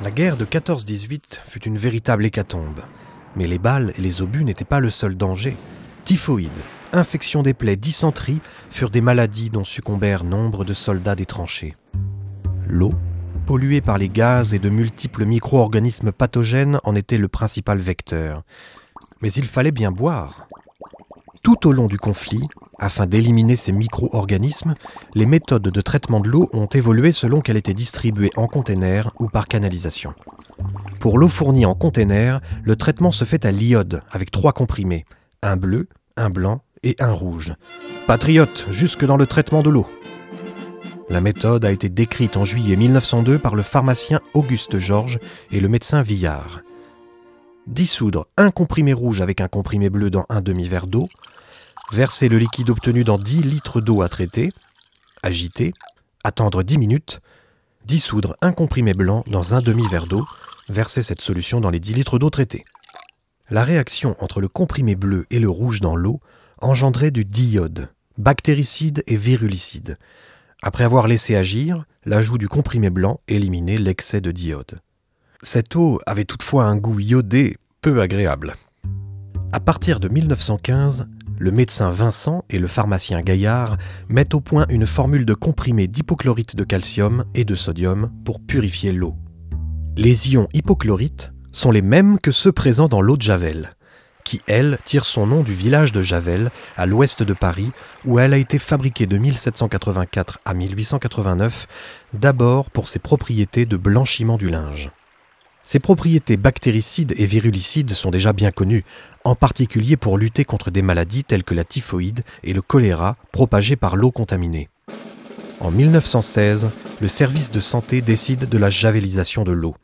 La guerre de 14-18 fut une véritable hécatombe. Mais les balles et les obus n'étaient pas le seul danger. Typhoïde, infection des plaies, dysenterie furent des maladies dont succombèrent nombre de soldats des tranchées. L'eau, polluée par les gaz et de multiples micro-organismes pathogènes, en était le principal vecteur. Mais il fallait bien boire. Tout au long du conflit, afin d'éliminer ces micro-organismes, les méthodes de traitement de l'eau ont évolué selon qu'elle était distribuée en containers ou par canalisation. Pour l'eau fournie en container, le traitement se fait à l'iode avec 3 comprimés, un bleu, un blanc et un rouge. Patriote jusque dans le traitement de l'eau. La méthode a été décrite en juillet 1902 par le pharmacien Auguste Georges et le médecin Villard. Dissoudre un comprimé rouge avec un comprimé bleu dans un demi-verre d'eau, verser le liquide obtenu dans 10 litres d'eau à traiter, agiter, attendre 10 minutes, dissoudre un comprimé blanc dans un demi-verre d'eau, verser cette solution dans les 10 litres d'eau traitée. La réaction entre le comprimé bleu et le rouge dans l'eau engendrait du diode, bactéricide et virulicide. Après avoir laissé agir, l'ajout du comprimé blanc éliminait l'excès de diode. Cette eau avait toutefois un goût iodé peu agréable. À partir de 1915, le médecin Vincent et le pharmacien Gaillard mettent au point une formule de comprimé d'hypochlorite de calcium et de sodium pour purifier l'eau. Les ions hypochlorite sont les mêmes que ceux présents dans l'eau de Javel, qui, elle, tire son nom du village de Javel, à l'ouest de Paris, où elle a été fabriquée de 1784 à 1889, d'abord pour ses propriétés de blanchiment du linge. Ses propriétés bactéricides et virulicides sont déjà bien connues, en particulier pour lutter contre des maladies telles que la typhoïde et le choléra propagés par l'eau contaminée. En 1916, le service de santé décide de la javelisation de l'eau.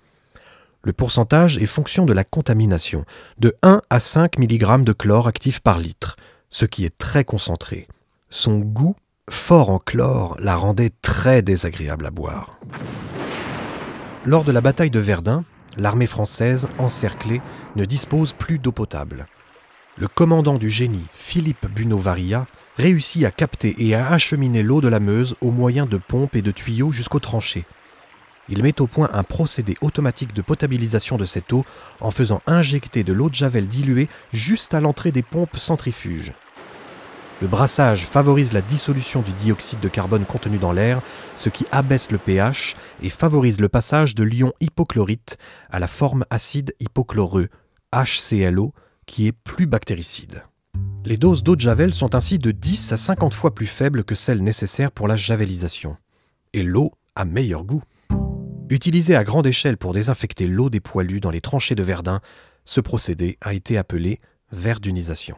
Le pourcentage est fonction de la contamination, de 1 à 5 mg de chlore actif par litre, ce qui est très concentré. Son goût, fort en chlore, la rendait très désagréable à boire. Lors de la bataille de Verdun, l'armée française, encerclée, ne dispose plus d'eau potable. Le commandant du génie, Philippe Bunau-Varilla, réussit à capter et à acheminer l'eau de la Meuse au moyen de pompes et de tuyaux jusqu'aux tranchées. Il met au point un procédé automatique de potabilisation de cette eau en faisant injecter de l'eau de Javel diluée juste à l'entrée des pompes centrifuges. Le brassage favorise la dissolution du dioxyde de carbone contenu dans l'air, ce qui abaisse le pH et favorise le passage de l'ion hypochlorite à la forme acide hypochloreux, HClO, qui est plus bactéricide. Les doses d'eau de Javel sont ainsi de 10 à 50 fois plus faibles que celles nécessaires pour la javelisation. Et l'eau a meilleur goût. Utilisé à grande échelle pour désinfecter l'eau des poilus dans les tranchées de Verdun, ce procédé a été appelé verdunisation.